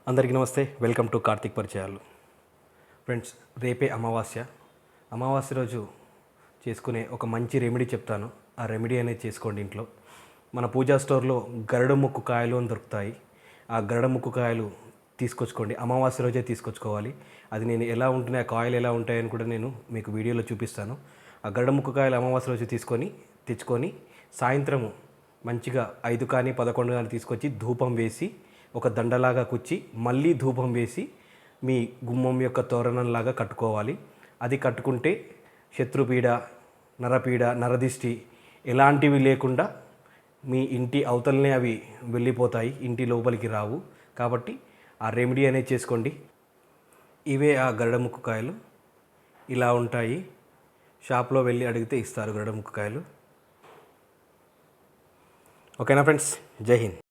అందరికీ నమస్తే. Welcome to Karthik పరిచయాలు. ఫ్రెండ్స్, రేపే అమావాస్య రోజు చేసుకునే ఒక మంచి రెమెడీ చెప్తాను. ఆ రెమెడీ అనేది చేసుకోండి ఇంట్లో. మన పూజా స్టోర్లో గరుడ ముక్కు కాయలు అని దొరుకుతాయి. ఆ గరుడ ముక్కు కాయలు తీసుకొచ్చుకోండి. అమావాస్య రోజే తీసుకొచ్చుకోవాలి. అది నేను ఎలా ఉంటున్నాయి, ఆ కాయలు ఎలా ఉంటాయని కూడా నేను మీకు వీడియోలో చూపిస్తాను. ఆ గరుడ ముక్కు కాయలు అమావాస్య రోజు తెచ్చుకొని సాయంత్రము మంచిగా 5 కానీ 11 కానీ తీసుకొచ్చి ధూపం వేసి ఒక దండలాగా కుచ్చి మళ్ళీ ధూపం వేసి మీ గుమ్మం యొక్క తోరణంలాగా కట్టుకోవాలి. అది కట్టుకుంటే శత్రుపీడ, నరపీడ, నరదిష్టి ఎలాంటివి లేకుండా మీ ఇంటి అవతలనే అవి వెళ్ళిపోతాయి, ఇంటి లోపలికి రావు. కాబట్టి ఆ రెమెడీ అనేది చేసుకోండి. ఇవే ఆ గరుడ ముక్కు కాయలు. ఇలా ఉంటాయి. షాప్లో వెళ్ళి అడిగితే ఇస్తారు గరుడ ముక్కు కాయలు. ఓకేనా ఫ్రెండ్స్? జై హింద్.